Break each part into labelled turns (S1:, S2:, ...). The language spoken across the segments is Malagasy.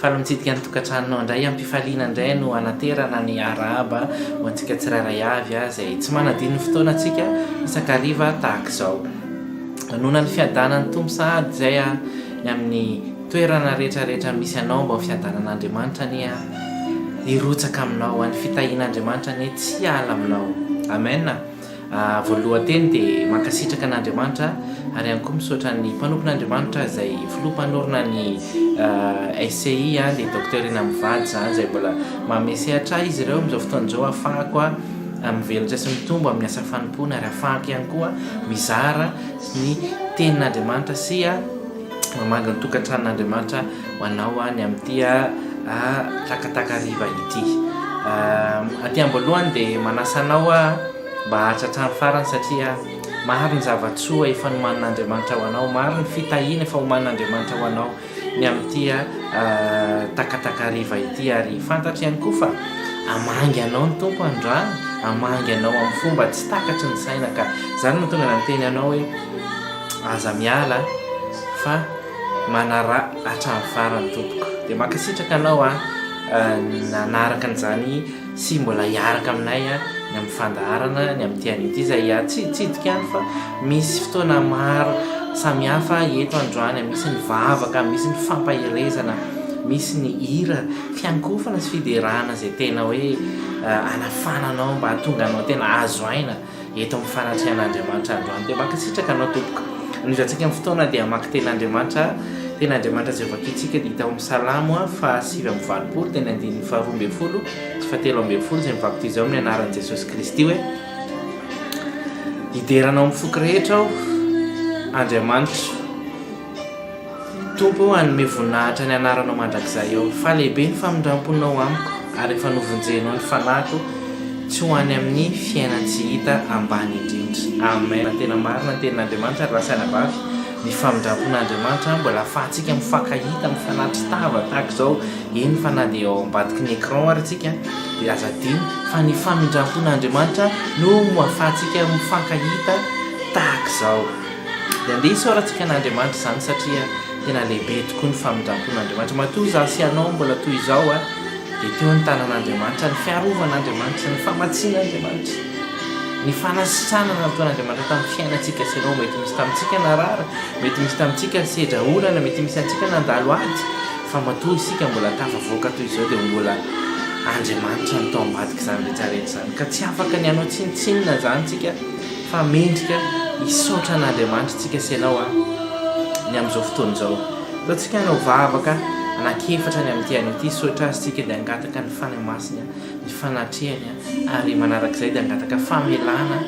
S1: faly mitsidika ny tokantranonao indray ampifaliana indray no anaterana ny araba ho antsika tsirairay avy zay tsy manadiny ny fotoana antsika isakariva tahaka izao. Nona ny fiadanany tompo sahady zay ny amin'ny toerana rehetrarehetra misy anao mba ho fiadanan'Andriamanitra ny irotsaka aminao any fitahian'Andriamanitra ny tsy ala aminao. Amen. Voalohanteny dia mankasitraka an'Andriamanitra ary ihany koa misaotra ny mpanompon'Andriamanitra zay filoha-mpanorona ny SCI le docteurina mivady zany zay mbola mamesehatra izy ireo amin'izao fotoan'izao ahafahako mivelatra sy mitombo amin'ny asa fanompona ary ahafahako ihany koa mizara ny tenin'Andriamanitra sy mamaga ny tokantranon'Andriamanitra ho anao ny amin'ity takatakariva ity. Aty am-boalohany dia manasa anao mba hahatratra ny farany satria maro ny zavatsoa efa nomanin'Andriamanitra ho anao, maro ny fitahiana efa homanin'Andriamanitra ho anao ny amin'ity takatakariva ity ary fantatra ihany koa fa amangy anao ny tompo androany, amangy anao amin'ny fomba tsy takatry ny saina ka zany no tonga nanteny anao hoe aza miala fa manara hatramin'ny farany tompoko. Dia mankasitraka anao nanaraka an'izany sy mbola hiaraka aminay ny amin'ny fandaharana ny amin'ny tian'ity zay tsy tsidika ihany fa misy fotoana maro samihafa eto androany, misy ny vavaka, misy ny fampahirezana, misy ny hira fiankofana sy fiderahana zay tena hoe anafananao mba hahatonga anao tena azo aina eto amin'ny fanatrihan'Andriamanitra androany. Dia mankasitraka anao tompoko. Nizantsika amin'ny fotoana dia maka ten'Andriamanitra zay vakitsika dia hita ao amin'ny Salamo fa 7:20 teny 2:12 sy 7:10 zay mivakity izao amin'ny anaran'i Jesosy Kristy hoe hideranao mifoky rehetra aho Andriamanitra tompo hanome voninahitra ny anaranao mandrakizay ao, fa lehibe ny famindramponao amiko ary efa novonjenao ny fanahiko tsy ho any amin'ny fiainana tsy hita ambany indrindra. Amen. Tena marina tenin'Andriamanitra raha saina vavy ny famindrampon'Andriamanitra mbola ahafahantsika mifankahita mifanatry tava tahaka izao eny fa na dia ao ambadiky ny écran ary tsika dia aza diny fa ny famindrampon'Andriamanitra no ahafahantsika mifankahita tahaka izao. Dia andeha isaorantsika an'Andriamanitra zany satria tena lehibe tokoa ny famindrampon'Andriamanitra. Matoa za sy anao mbola toy izao dia teo ny tanan'Andriamanitra, ny fiarovan'Andriamanitra, ny famatsian'Andriamanitra, ny fanasitranana nataon'Andriamanitra tamin'ny fiainantsika sy anao. Mety misy tamintsika narara, mety misy tamintsika sedra olana, mety misy antsika nandalo ady fa matoa isika mbola tafavoaka toy izao dia mbola Andriamanitra no tao ambadika zany rehetrarehetra zany ka tsy afaka ny anao tsinitsinina zany tsika fa mendrika hisaotra an'Andriamanitra tsika sy anao ny amin'izao fotoana izao. Ataontsika anao vavaka anakefatra ny amin'ny tian'ity sotra azy tsika dia angataka ny fanahy masina, ny fanatrehany ary manarak'izay dia angataka famelana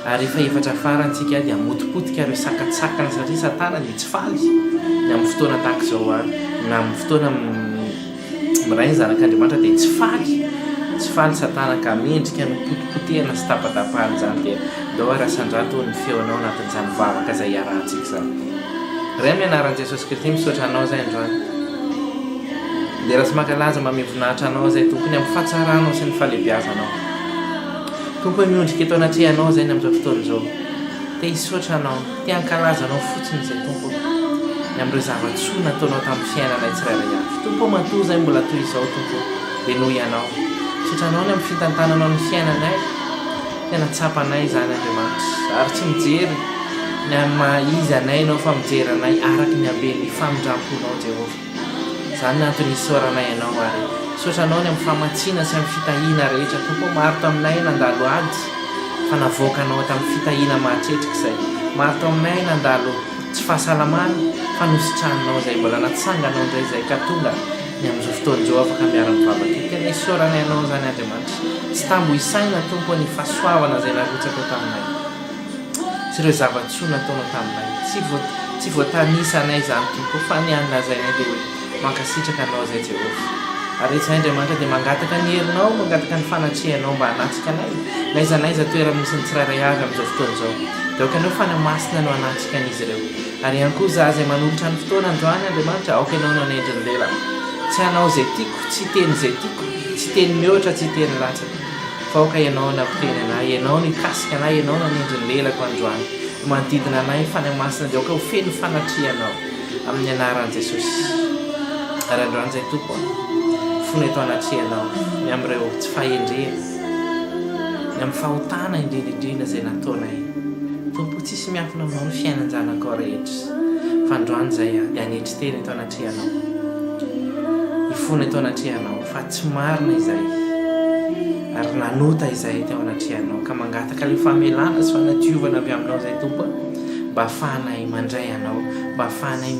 S1: ary efa efatra farantsika dia motipotika ireo sakatsakana satria Satana dia tsy faly ny amin'ny fotoana tahaka izao na amin'ny fotoana miray ny zanak'Andriamanitra dia tsy faly Satana ka mendrika ny potipotehana sy tapatapahana zany dia dao rasan-drato ny feonao anatin'izany vavaka izay iarahantsika zany. Ray amin'ny anaran'i Jesosy Kristy misaotra anao zay androany. Dia raha sy mankalaza mame voninahitra anao zay tompony amin'ny fahatsaranao sy ny fahalebiazanao. Tompo miondrika eto anatrehanao zay ny amin'izao fotoana izao. Te hisaotra anao, te hankalaza anao fotsiny zay tompo ny amin'ireo zavatsoa nataonao tamin'ny fiainanay tsirairay avy. Tompo matoa zay mbola toy izao tompo dia noho ianao. Misaotra anao ny amin'ny fitantananao ny fiainanay, tena tsapanay zany Andriamanitra ary tsy mijery ny izy anay ianao fa mijery anay araky ny haben'ny famindramponao Jehovah. Zany antony isaoranay ianao ary misaotra anao ny amin'ny famatsiana sy amin'ny fitahiana rehetra tompo. Maro taminay nandalo ady fa navoaka anao tamin'ny fitahiana mahatretrika izay. Maro taminay nandalo tsy fahasalamana fa nositranonao zay mbola natsanganao indray izay ka tonga ny amin'izao fotoana izao afaka miara-mivavaka. Tena isaoranay ianao zany Andriamanitra. Tsy tambo isaina tompo ny fahasoavana izay narotsaka taminay sy ireo zavatsoa nataonao taminay. Tsy voatanisa anay zany tompo fa ny anlazainay dia hoe mankasitraka anao zay Jehovah. Ary izay Andriamanitra dia mangataka ny herinao, mangataka ny fanatrehanao mba hanatrika anay naiza naiza toerana misy ny tsirairay avy amin'izao fotoana izao. Dia aoka anao fanahy masina no hanatrika an'izy ireo. Ary ihany koa za izay manolotra ny fotoana androany Andriamanitra, aoka ianao no hanendry ny lela. Tsy hanao izay tiako, tsy teny izay tiako, tsy teny mihoatra, tsy teny latsaka fa aoka ianao nampiteny anay, ianao no hikasika anay, ianao no hanendry ny lelako androany. Manodidina anay fanahy masina dia aoka ho feno fanatrihanao amin'ny anaran'i Jesosy. ary androany zay tompo fony eto anatrianao ny am'ireo tsy fahendrena ny amin'ny fahotana indrindraindrindra zay nataonay tompo tsisy miafina aminao ny fiainan-janako rehetra fa androany zay dia anetry teny eto anatrianao ifony eto anatrianao fa tsy marina izay ary nanota izay teo anatrianao ka mangataka le famelana sy fanadiovana avy aminao zay tompo mba ahafahanay mandray anao mba ahafahanay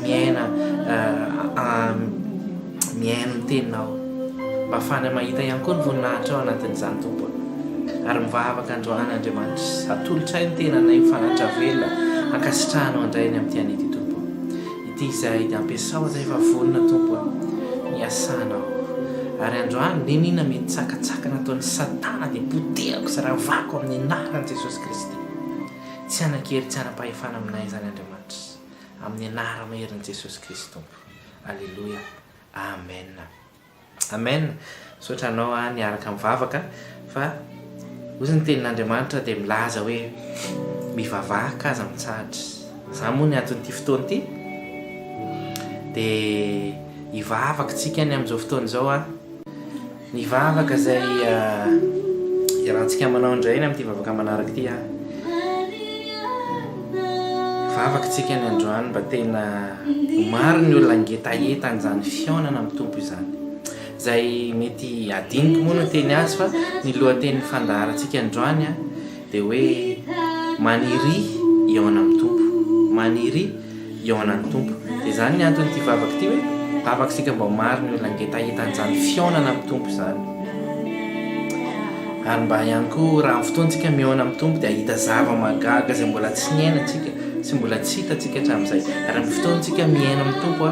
S1: miaina miteninao mba ahafahanay mahita ihany koa ny voninahitra ao anatin'izany tompo ary mivavaka androany Andriamanitra atolotra ny tenanay mifanatra velona ankasitrahanao andrainy amin'ity an'ity tompo ity izay dia ampiasao zay fa vonona tompo miasanao ary androany nenina mety tsakatsaka nataon'ny Satana dia potehako sy raha vako amin'ny anaran'i Jesosy Kristy tsy anakery tsy anapahefana aminay zany Andriamanitra amin'ny anara maherin'i Jesosy Kristy tompo. Alleluia. Amen. Amen. Sotra anao niaraka mivavaka fa ozy ny tenin'Andriamanitra dia milaza hoe mivavaka aza mitsahatra. Za moa ny aton'ity fotoana ity dia hivavaka tsika ny amin'izao fotoana izao nivavaka zay iarahantsika manao indray ny amin'ity vavaka manaraka ity vavaka tsika ny androany mba tena maro ny olona ngetaeta an'izany fiaonana amin'ny tompo izany zay mety adiniko moa no teny azy fa ny lohateny fandaharantsika androany dia hoe maniry iaona amin'ny tompo maniry iaona amin'ny tompo dia zany ny anton'ity vavaka ity hoe vavaka sika mba maro ny olona ngetaeta an'izany fiaonana amin'ny tompo izany ary mba ihany koa raha fotoantsika miaona amin'ny tompo dia ahita zava-magaga zay mbola tsy niainantsika sy mbola tsy hitantsika hatramin'izay ary amin'ny fotoantsika miaina amin'ny tompo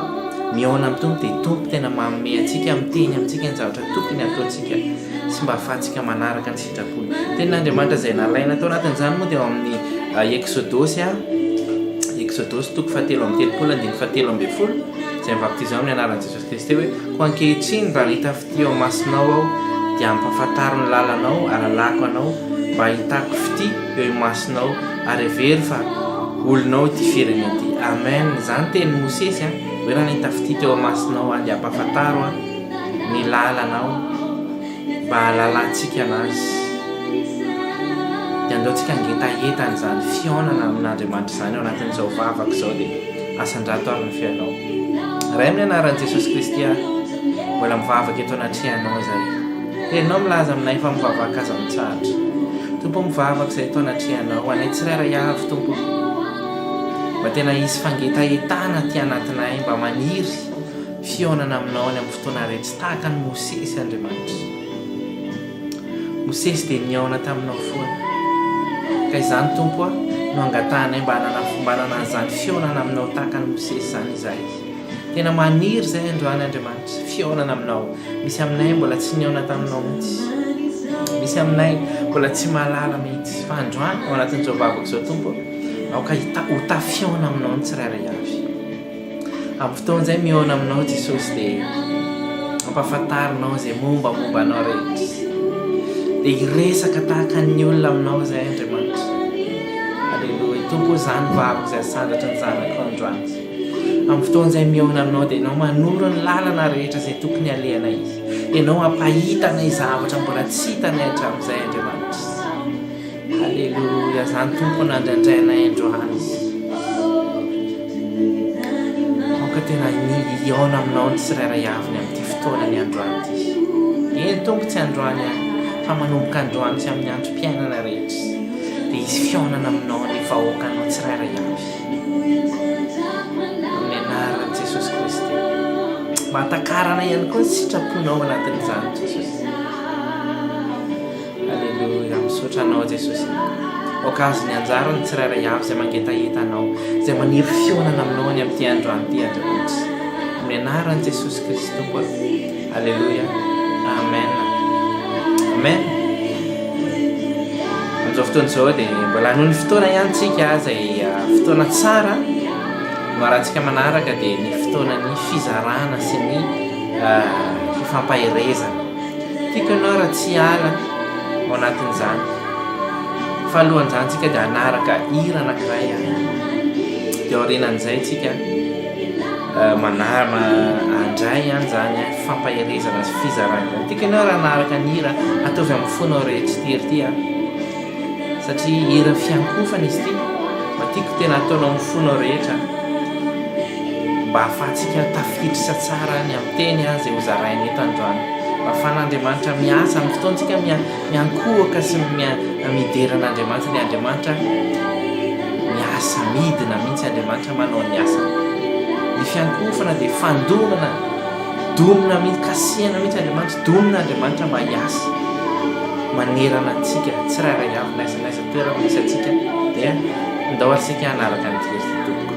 S1: miaona amin'ny tompo dia tompo tena manome antsika miteny amintsika ny zavatra tokony ataontsika sy mba ahafahantsika manaraka ny sitrapony tenin'Andriamanitra zay nalaina tao anatin'izany moa dia eo amin'ny Exodosy Exodosy 7:7 zay mivakitizao amin'ny anaran'i Jesosy Kristy hoe ko ankehitriny raha nitafity eo masonao aho dia ampafantaro ny lalanao alalako anao mba hitako fity eo imasonao ary very fa olonao ity firenena ity. Amen. Zany teny Mosesy hoe raha nitafity teo masonao dia ampafantaro ny lalanao mba halalantsika anazy dia andeontsika ngetaeta an'izany fiaonana amin'Andriamanitra izany ao anatin'izao vavaka izao dia asan-drato ary ny fiainao ray amin'ny anaran'i Jesosy Kristy mbola mivavaka eto anatrianao zay tenao milaza aminay fa mivavaka aza mitsahatra tompo mivavaka izay eto anatrianao anay tsirairay avy tompo mba tena hisy fangetaetana ty anatinay mba maniry fiaonana aminao any amin'ny fotoana rehetra tahaka ny Mosesy Andriamanitra. Mosesy dia niaona taminao foana ka izany tompo no angatahanay mba hanana an'izany fiaonana aminao tahaka ny Mosesy zany izay tena maniry zay androany Andriamanitra fiaonana aminao misy aminay mbola tsy niaona taminao mihitsy misy aminay mbola tsy mahalala mihitsy fa androany ao anatin'izao vavaka izao tompo aoka ho tafiaona aminao ny tsirairay avy amin'ny fotoan'izay miaona aminao Jesosy dia ampafantarinao zay mombamomba anao rehetra dia hiresaka tahaka ny olona aminao zay Andriamanitra. Alleluia. Tompo zany vavaka zay sandratra ny zanako androany amin'ny fotoan'izay miaona aminao dia ianao manoro ny lalana rehetra zay tokony alehana izy ianao ampahitanay zavatra mbola tsy hitanay hatramin'izay Andriamanitra. Alleluia. Zany tompo nandrandrainay androany aoka tena iaona aminao ny tsirairay aviny amin'ity fotoana ny androany ity eny tompo tsy androany fa manomboka androany sy amin'ny androm-piainana rehetra dia izy fiaonana aminao ny vahoakanao tsirairay avy amin'ny anaran'i Jesosy Kristy mba hatakarana ihany koa ny sitraponao anatin'izany Jesosy. Alleluia. Misaotra anao Jesosy aoka azo ny anjara ny tsirairay avy zay mangetaeta anao zay maniry fiaonana aminao ny amin'ity androany ity Andriamanitra amin'ny anaran'i Jesosy Kristy tompo. Alleluia. Amen. Amen. Amin'izao fotoana izao dia mbola noho ny fotoana ihany tsika zay fotoana tsara no arahantsika manaraka dia ny fotoana ny fizarana sy ny fifampahirezana tiako ianao raha tsy ala ao anatin'izany fa alohan'izany tsika dia hanaraka hira anankiray dia aorinan'izay tsika andray any zany fampaherezana sy fizarana tika anao raha naharaka ny hira ataovy amin'ny fonao rehetra tery ty satria hira fiankofana izy ty matiako tena ataonao amin'ny fonao rehetra mba ahafahantsika tafiditra tsara ny amin'ny teny zay ho zarainy eto androany mba ahafahan'Andriamanitra miasa amin'ny fotoantsika miankohaka sy mideran'Andriamanitra ny Andriamanitra miasa midina mihitsy Andriamanitra manao ny asa ny fiankofana dia fandomina mihitsy kasihana mihitsy Andriamanitra domina Andriamanitra mba hiasa manerana antsika tsirairay avy naisa toerana misy antsika dia ndao atsika hanaraka ny Kristy tompoko.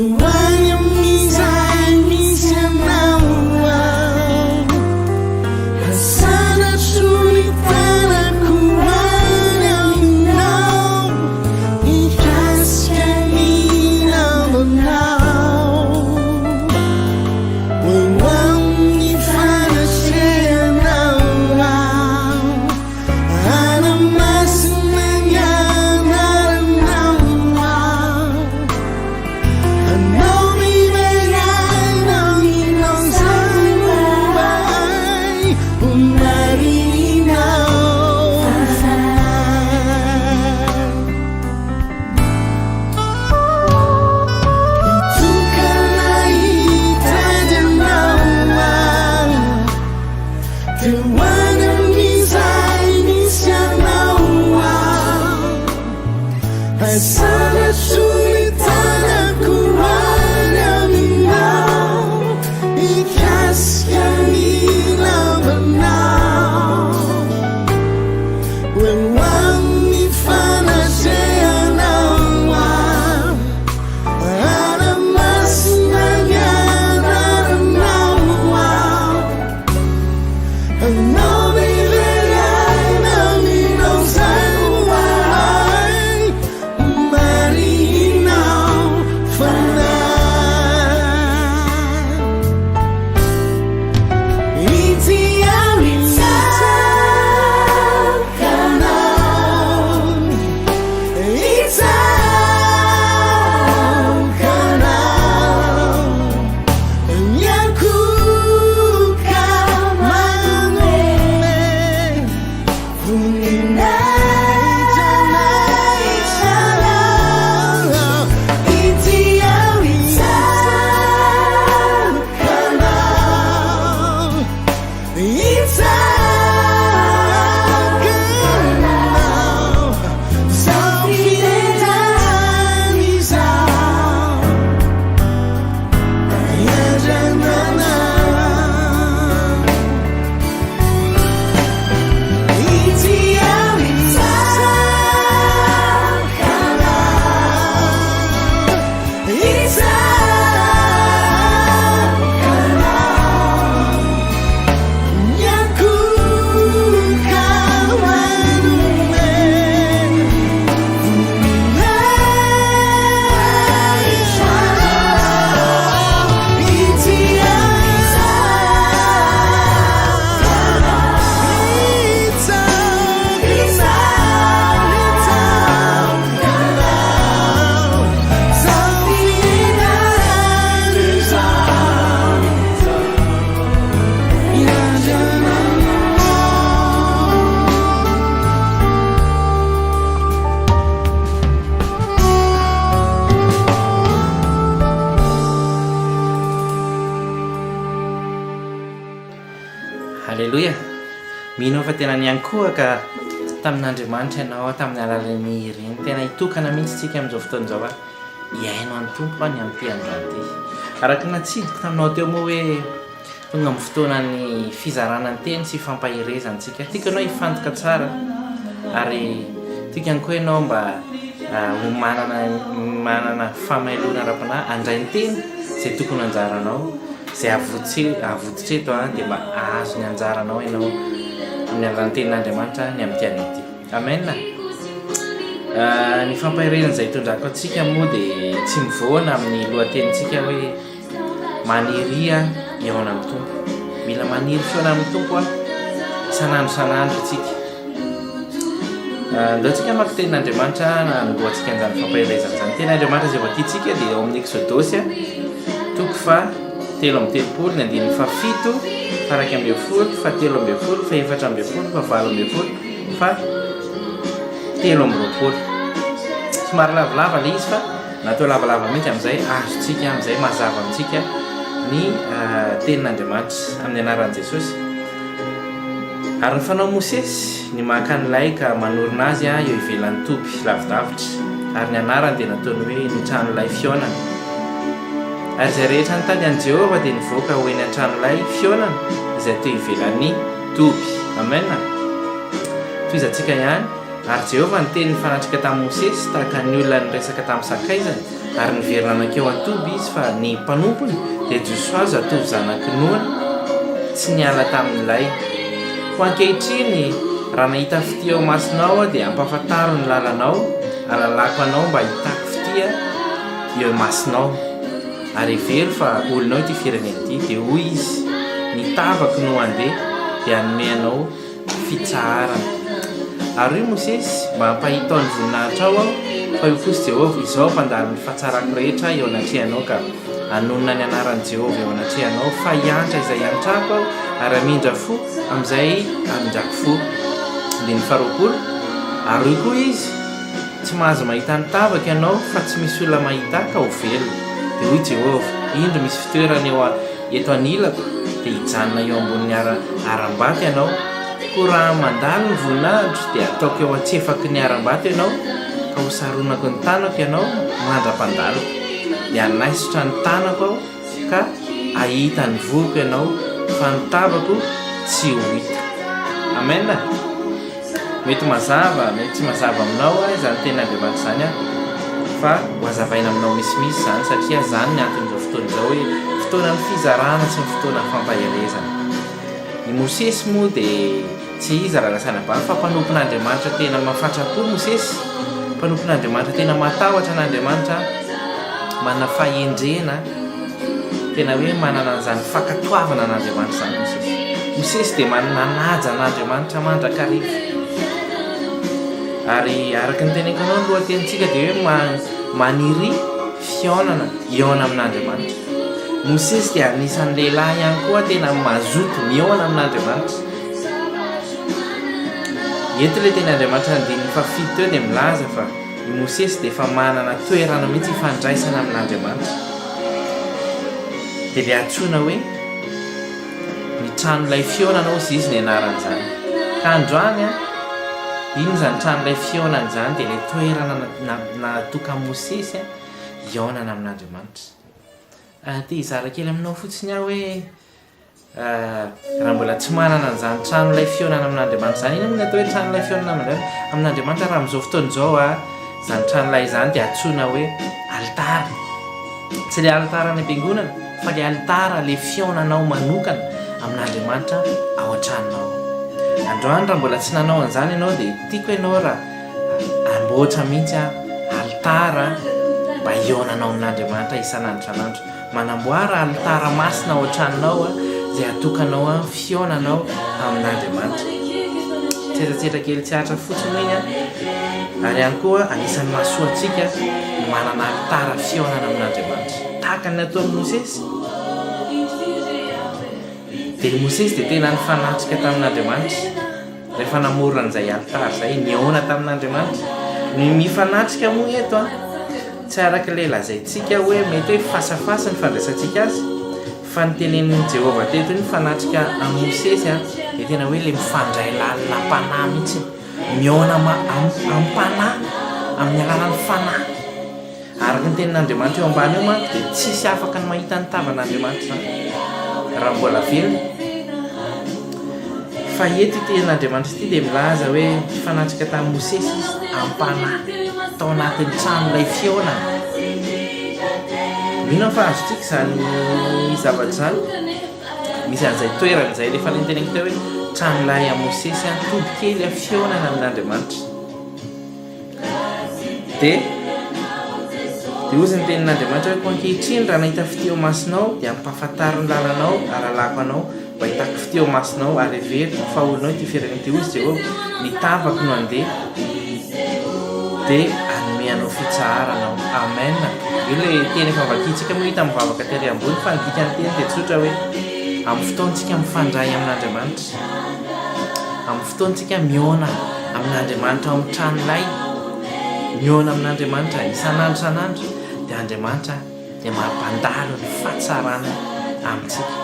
S2: Maria
S1: mino fa tena niankoha ka tamin'Andriamanitra ianao tamin'ny alalan'ny ireny tena hitokana mihitsy tsika amin'izao fotoan'izao a iaino any tompo a ny am'ty androany ty araka natsidiko taminao teo moa hoe tonga amin'ny fotoanany fizarana ny teny sy fampahirezantsika tiako ianao hifantoka tsara ary tiako ihany koa ianao mba ho manana famailona ara-panahy andray ny teny zay tokony anjaranao zay avototra eto a dia mba ahazo ny anjaranao ianao amin'ny alalan'ny tenin'Andriamanitra ny amin'ity anao ty amen. Ny fampahirezana izay hitondrako antsika moa dia tsy mivoana amin'ny lohatenintsika hoe maniria eona amin'ny tompo mila maniry feona amin'ny tompo a sanandro tsika ndao tsika maky tenin'Andriamanitra nandoantsika an'izany fampahirezana zany tenin'Andriamanitra zay voakiantsika dia ao amin'ny Exodosy toko fa 7:30 ny andiny fa 7 faraka 20 fa 3:20 fa 4:20 fa 7:20 fa 3:20 somary lavalava le izy fa natao lavalava mihitsy amin'izay azotsika amin'izay mazava amintsika ny tenin'Andriamanitra amin'ny anaran'i Jesosy ary ny fanao Mosesy ny maka an'ilay ka manorina azy eo ivelan'ny toby lavidavitra ary ny anarany dia nataony hoe nitranoilay fionana ary izay rehetra nitady an'i Jehova dia nivoaka hoe ny an-tranolay fionana izay teo ivelan'ny toby amen. Toizantsika ihany ary Jehova niteny fanatrika tamin'i Mosesy tahaka ny olona niresaka tamin'ny sakaizany ary niverina anakeo atoby izy fa ny mpanompony dia Joshua zatovo zanaky Noa tsy niala tamin'ilay ho ankehitriny raha nahita fitia ao masinao dia ampafantaro ny lalanao alalako anao mba hitako fitia eo masinao ary very fa olonao ity firenena ity dia hoy izy nitavaky no andeha dia hanome anao fitsaharana ary io Mosesy mba hampahitao ny voninahitra ao fa io kosa Jehova izao mpandalo ny fahatsarako rehetra eo anatrehanao ka anonona ny anaran'i Jehova eo anatrehanao fa hiantra izay hiantrako aho ary amindra fo amin'izay amindrako fo dia ny 20 ary io koa izy tsy mahazo mahita ny tavaky ianao fa tsy misy olona mahita ka ho velona dia hoy Jehova indro misy fitoerana eto anilako dia hijanona eo ambonin'ny aram-bato ianao koa raha mandalo ny voninahitro dia ataoko eo antsefaky ny aram-bato ianao ka ho saronako ny tanako ianao mandra-pandalo dia hanaisotra ny tanako aho ka ahita ny voko ianao fa ny tavako tsy ho hita amen. Mety mazava mety tsy mazava aminao izany tenin'Andriamanitra zany a fa ho azavaina aminao misimisy zany satria zany ny anton'izao fotoan'izao hoe fotoanany fizarana sy ny fotoanany fampahirezana. Ny Mosesy moa dia tsy izy raha lasana-bany fa mpanompon'Andriamanitra tena mahafatrapo Mosesy mpanompon'Andriamanitra tena matahotra n'Andriamanitra manana fahendrena tena hoe manana an'izany fankatoavana n'Andriamanitra zany Mosesy dia mananaja n'Andriamanitra mandrakariva ary araka ny teneniko anao ny lohatenintsika dia hoe maniry fionana iona amin'Andriamanitra. Mosesy dia anisan'ny lehilahy ihany koa tena mazoto miona amin'Andriamanitra. Eto ilay tenin'Andriamanitra andininy fa 7 teo dia milaza fa i Mosesy dia efa manana toerana mihitsy ifandraisana amin'Andriamanitra dia ilay antsoina hoe ny tranolay fionana ozy izy ny anaran'izany ka androany a iny zany tranolay fionana zany dia ilay toerana natoka Mosesy ionana amin'Andriamanitra. Tia hizara kely aminao fotsiny aho hoe raha mbola tsy manana an'izany tranolay fionana amin'Andriamanitra zany iny atao hoe tranolay fionana amin'Andriamanitra raha amin'izao fotoan'izao zany tranolay zany dia antsoina hoe alitara tsy ilay alitara any am-piangonana fa ilay alitara ilay fionanao manokana amin'Andriamanitra ao an-tranonao. Androany raha mbola tsy nanao an'izany ianao dia tiako ianao raha amboatra mihitsy alitara mba ionanao amin'Andriamanitra isan'andro isan'andro manamboara alitara masina ao an-tranonao izay atokanao fionanao amin'Andriamanitra. Tsetratsetra kely tsy hatra fotsiny iny ary ihany koa anisan'ny mahasoa antsika manana alitara fionana amin'Andriamanitra tahaka ny nataon'i Mosesy. Dia Mosesy dia tena nifanatrika tamin'Andriamanitra rehefa namorona an'izay alitara izay niona tamin'Andriamanitra. Ny mifanatrika moa eto tsy araka ilay lazaintsika hoe mety hoe fasafasa ny fandraisantsika azy fa ny tenenin'i Jehova teto ny fanatrika amin'ny Mosesy dia tena hoe le mifandray lalina am-panahy mihitsy miona am-panahy amin'ny alalan'ny fanahy araka ny tenin'Andriamanitra eo ambany eo manko dia tsisy afaka ny mahita ny tavan'Andriamanitra zany raha mbola velona. Fa eto tenin'Andriamanitra ity dia milaza hoe fanatrika tamin'i Mosesy izy am-panahy tao anatin'ny trano ilay fionana. Mino fa azotsika izany zavatra izany misy an'izay toerana izay rehefa ilay teneniko teo hoe tranolay a Mosesy antody kely a fionana amin'Andriamanitra. Dia ozy ny tenin'Andriamanitra hoe ankehitriny raha nahita fiteo masinao dia ampahafantaro ny lalanao alalako anao mba hitako fiteo masinao ary everiko fa olonao ity firenena ity ozy Jehovah nitavako no andeha dia anome anao fitsaharanao. Amen. Io le teny efa vakitsika moa hita mivavaka tery ambony fa ny dikany teny dia tsotra hoe amin'ny fotoantsika mifandray amin'Andriamanitra, amin'ny fotoantsika miona amin'Andriamanitra ao amin'ny tranolay, miona amin'Andriamanitra isan'andro isan'andro dia Andriamanitra dia mampandalo ny fahatsarana amintsika.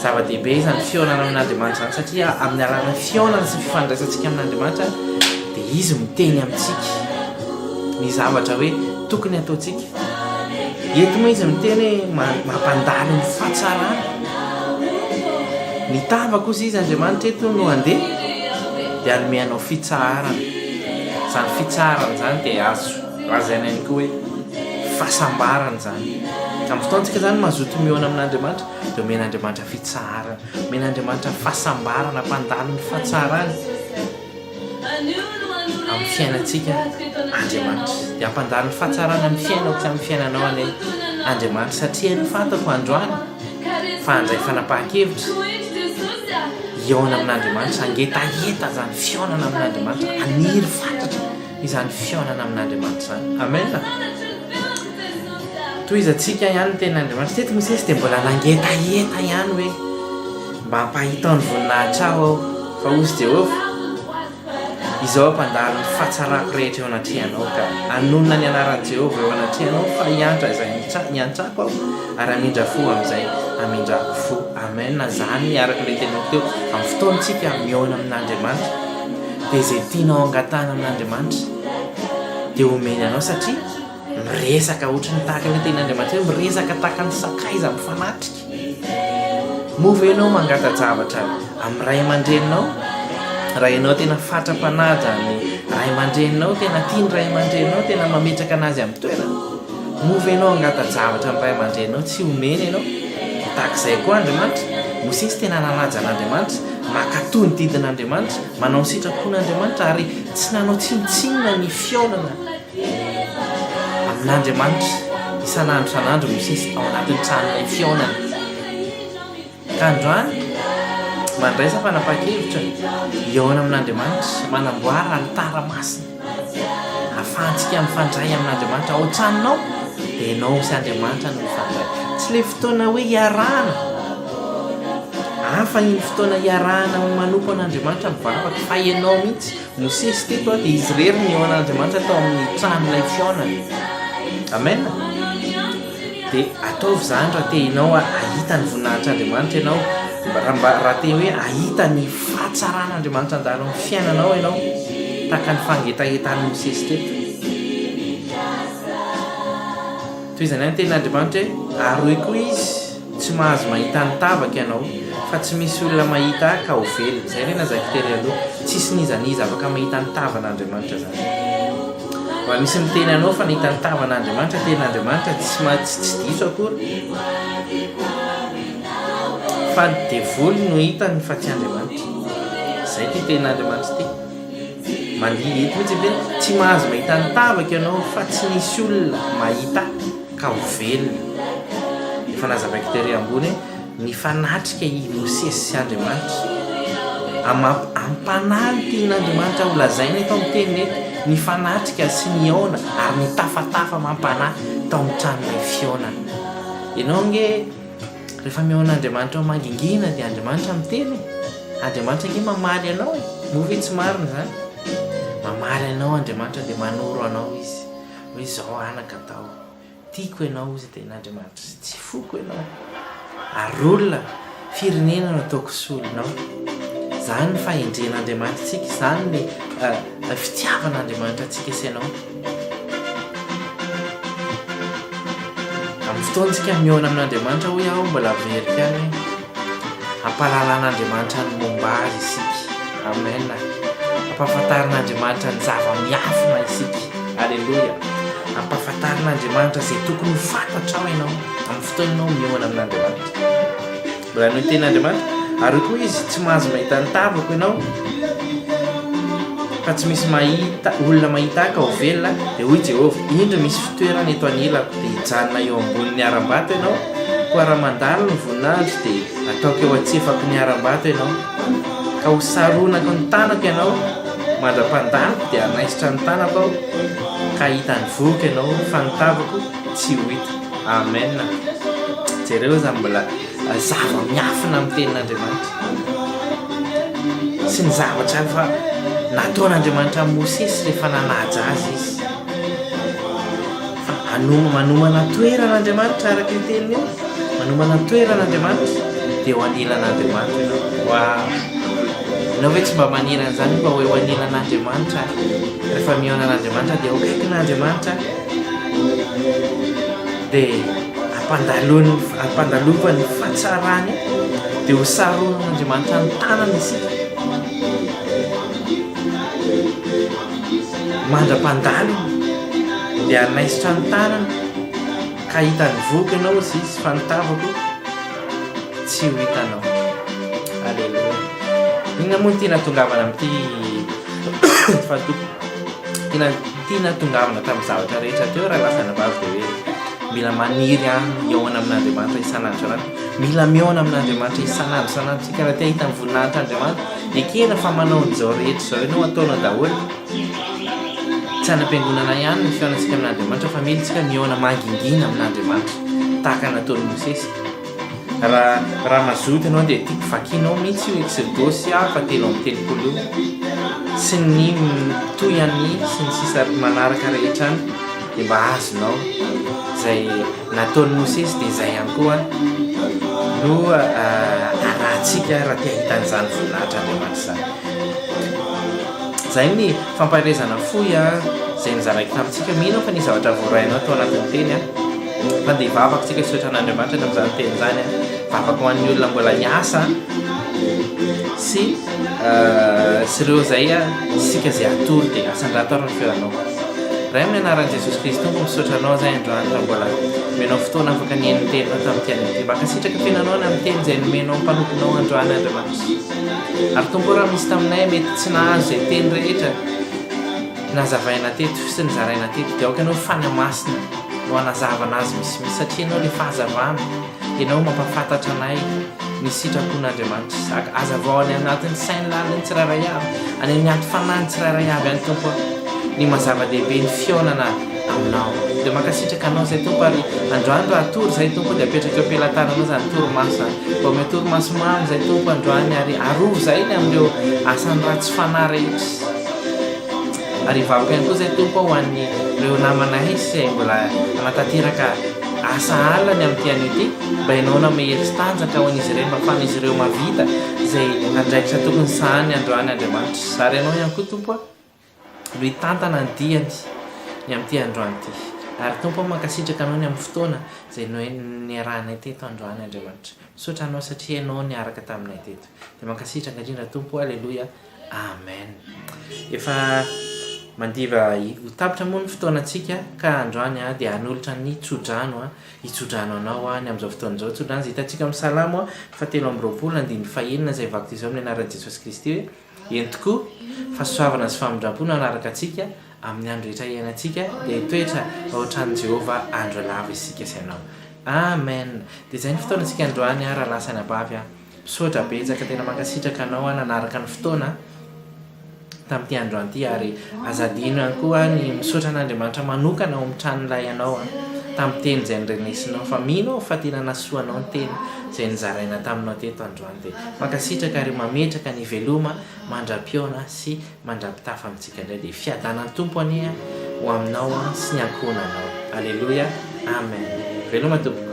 S1: Zava-dehibe izany fionana amin'Andriamanitra zany satria amin'ny alalan'ny fionana sy fifandraisantsika amin'Andriamanitra dia izy miteny amintsika ny zavatra hoe tokony ataontsika. Eto moa izy miteny hoe mampandalo ny fahatsarana. Nitavako ozy izy Andriamanitra eto no andeha dia anome anao fitsaharana. Izany fitsaharana izany dia azo lazaina ihany koa hoe fahasambarana izany. Amin'ny fotoantsika izany mazoto miona amin'Andriamanitra dia omen'Andriamanitra fitsaharana, omen'Andriamanitra fahasambarana, hampandalo ny fahatsarana amin'ny fiainantsika Andriamanitra. Dia hampandalo ny fahatsarana amin'ny fiainao sy amin'ny fiainanao any Andriamanitra satria ny fantako androany fa handray fanapahan-kevitra iona amin'Andriamanitra, angetaheta zany fionana amin'Andriamanitra, aniry fantatra izany fionana amin'Andriamanitra zany. Amen. Toy izy atsika ihany ny tenin'Andriamanitra teto Mosesy dia mbola nangetaheta ihany hoe mba hampahita ny voninahitra aho fa ozy Jehovah izao ampandalo ny fahatsarako rehetra eo anatrehanao ka anonona ny anaran'i Jehovah eo anatrehanao fa hiantra izay niantrako aho ary amindra fo amin'izay amindrako fo. Amen. Zany araka ilay teneniko teo amin'ny fotoantsika miona amin'Andriamanitra dia izay tianao angatana amin'Andriamanitra dia omeny anao satria miresaka ohatrany tahaka ny tenin'Andriamanitra hoe miresaka tahaka ny sakaiza mifanatrika. Mova ianao mangata-javatra amin'ny ray aman-dreninao, raha ianao tena fatra-panaja ny ray aman-dreninao, tena tiany ray aman-dreninao, tena mametraka anazy amin'ny toerana, mova ianao angata-javatra amin'ny ray aman-dreninao, tsy omeny ianao. Tahak'izay koa Andriamanitra, Mosesy tena nanaja an'Andriamanitra, makatoa ny didin'Andriamanitra, manao ny sitrapon'Andriamanitra ary tsy nanao tsinotsinona ny fionana amin'Andriamanitra isan'andro isan'andro Mosesy ao anatin'ny tranonay fionana. Ka androany mandraisa fanapahan-kevitra iona amin'Andriamanitra, manamboara alitara masina ahafahantsika mifandray amin'Andriamanitra ao an-tranonao dia ianao sy Andriamanitra no mifandray. Tsy le fotoana hoe iarahana, hafa iny fotoana iarahana manompo an'Andriamanitra mivavaka fa ianao mihitsy. Mosesy teto dia izy rery ny ionan'Andriamanitra tao amin'ny tranolay fionana. Amen. Dia ataovy izany raha te ianao ahita ny voninahitr'Andriamanitra ianao, raha te hoe ahita ny fahatsaran'Andriamanitra andalo amin'ny fiainanao ianao tahaka ny fangetahetan'ny Mosesy teto. Toy izany ihany tenin'Andriamanitra hoe aroy koa izy tsy mahazo mahita ny tavaka ianao fa tsy misy olona mahita ka ho velona. Izay re nazaka tery aloha, tsisy nizaniza afaka mahita ny tavan'Andriamanitra zany. Raha misy miteny anao fa nahita ny tavan'Andriamanitra, tenin'Andriamanitra tsy diso akory fa devoly no hita ny fa tsy Andriamanitra. Izay ty tenin'Andriamanitra ty mandihy eto mihitsy hoe tsy mahazo mahita ny tavaka ianao fa tsy nisy olona mahita ka ho velona. Efa nazavaiko tery ambony ny fanatrika i Mosesy sy Andriamanitra ampanahy ny tenin'Andriamanitra ho lazaina eto amin'ny teniny eto, ny fanatrika sy ny aona ary ny tafatafa mampanahy tao amin'ny tranonay fionana. Ianao nge rehefa miaon'Andriamanitra ao mangingina dia Andriamanitra miteny, Andriamanitra nge mamaly anao, move tsy marina zany, mamaly anao Andriamanitra dia manoro anao izy hoe izao anaka atao, tiako ianao izy tenin'Andriamanitra, tsy foko ianao ary olona firenena no ataoko solonao. zany ny fahendren'Andriamanitra tsika, zany le fitiavan'Andriamanitra atsika isanao. Amin'ny fotoantsika miona amin'Andriamanitra hoe aho mbola verika any ampalalan'Andriamanitra ny momba azy isika. Amen. Ampahafantarin'Andriamanitra ny zava-miafina isika. Alleluia. Ampahafantarin'Andriamanitra izay tokony ho fantatra ao ianao amin'ny fotoana ianao miona amin'Andriamanitra. Mbola no ten'Andriamanitra ary koa izy tsy mahazo mahita ny tavako ianao fa tsy misy mahita olona mahita ka ho velona dia hoy Jehovah, indro misy fitoerana eto anilako dia hijanona eo ambonin'ny aram-bato ianao, koa raha mandalo ny voninahitra dia ataoko eo antsefaky ny aram-bato ianao, ka ho saronako ny tanako ianao, mandra-pandaloko dia anaisitra ny tanako aho, ka hita ny voky ianao fa ny tavako tsy ho hita. Amen. Jereo zany mbola zava-miafina amin'ny tenin'Andriamanitra sy ny zavatra fa nataon'Andriamanitra Mosesy rehefa nanaja azy izy, fa manomana toeran'Andriamanitra araka ny teniny io, manomana toeran'Andriamanitra dia ho anilan'Andriamanitra ianao. Wow! Ianao hoe tsy mba manilan'izany mba hoe ho anilan'Andriamanitra rehefa miona an'Andriamanitra dia ho kaikin'Andriamanitra dia ampandalovany fahatsarany dia ho saronan'Andriamanitra ny tanany isika, mandra-pandalo dia anaisitra ny tanany ka hitany voky ianao izy fa ny tavako tsy ho hitanao. Alleluia. Inona moa tiana tongavana amin'ity tiana tongavana tamin'ny zavatra rehetra teo raha lasa nabavy dia hoe mila maniry miona amin'Andriamanitra isan'andro. Mila miona amin'Andriamanitra isan'andro. Tsika raha tia hita ny voninahitran'Andriamanitra ekena fa manao an'izao rehetra izao ianao ataonao daholo. Tsy hanam-piangonana ihany ny fionansika amin'Andriamanitra fa mila tsika miona mangingina amin'Andriamanitra tahaka nataony Mosesy. Raha mazoto ianao dia tiako vakianao mihitsy io Exodosy 3:30 sy ny toyany sy ny sisa manaraka rehetra any dia mba azonao izay nataony Mosesy dia izay ihany koa no arahantsika raha tia hitan'izany voninahitran'Andriamanitra izany. Izay ny famparezana fohy izay nizaraiko tamintsika. Mino fa ny zavatra voarainao tao anatin'ny teny fa dia vavaka tsika isotran'Andriamanitra tamin'izany teny izany vavaka ho an'ny olona mbola hiasa sy ireo izay sika izay atory dia asan-dratorany feonao. Raha amin'ny anaran'i Jesosy Kristy misotranao izay androany raha mbola menao fotoana afaka nihain'ny teninao tamin'ity an'ity, mba kasitraka fiainanao amin'ny teny izay nomenao mpanomponao androany Andriamanitra. Ary tompo raha misy taminay mety tsy nahazo izay teny rehetra nazavaina teto sy nizaraina teto dia aoka ianao fanamasina no hanazavana azy misimisy satria ianao le fahazavana, ianao mampafantatra anay ny sitrapon'Andriamanitra. Saka azavao any anatin'ny sainy laliny tsirairay avy, any amin'ny aty fanany tsirairay avy any tompo ny mazava-dehibe ny fionana aminao. Dia mankasitraka anao izay tompo ary androany raha tory izay tompo dia apetraka eo am-pelantananao izany toromaso zany. Vao ame toromaso mamy izay tompo androany ary arovo izay ny amin'ireo asany ratsy fanahy rehetra. Ary vavaka ihany koa izay tompo ho an'ireo namana hisy izay mbola anatanteraka asa alany amin'ity an'ity mba ianao namehery tanjaka ho an'izy ireo mba ahafahan'izy ireo mavita izay andraikitra tokony sahany androany Andriamanitra. Zary ianao ihany koa tompo no hitantana ny diany ny amin'ity androany ity. Ary tompo mankasitraka anao ny amin'ny fotoana izay niarahanay teto androany Andriamanitra. Misaotra anao satria ianao niaraka taminay teto. Dia mankasitraka indrindra tompo. Alleluia. Amen. Efa mandiva ho tapitra moa ny fotoanantsika ka androany dia hanolotra ny tsodrano hitsodrano anao ny amin'izao fotoan'izao. Tsodrano izay hitantsika amin'ny Salamo 7:9 izay vakoka izao amin'ny anaran'i Jesosy Kristy hoe eny tokoa fahasoavana sy famindram-pona anaraka antsika amin'ny andro rehetra iainantsika dia hitoetra ohatran'i Jehovah andro lava isika sy ianao. Amen. Dia izay ny fotoanantsika androany raha lasany abavy misaotra betsaka tena mankasitraka anao nanaraka ny fotoana tamin'ity androany ity ary azadino ihany koa ny misaotra an'Andriamanitra manokana ao amin'ny tranon'ilay ianao tamin'ny teny izay nirenesinao fa mino fa tena nasoanao ny teny izay nizaraina taminao teto androany. Dia mankasitraka ary mametraka ny veloma mandra-piona sy mandra-pitafa amintsika indray dia fiadanan'ny tompo ania ho aminao sy ny ankonanao. Alleluia. Amen. Veloma tompo.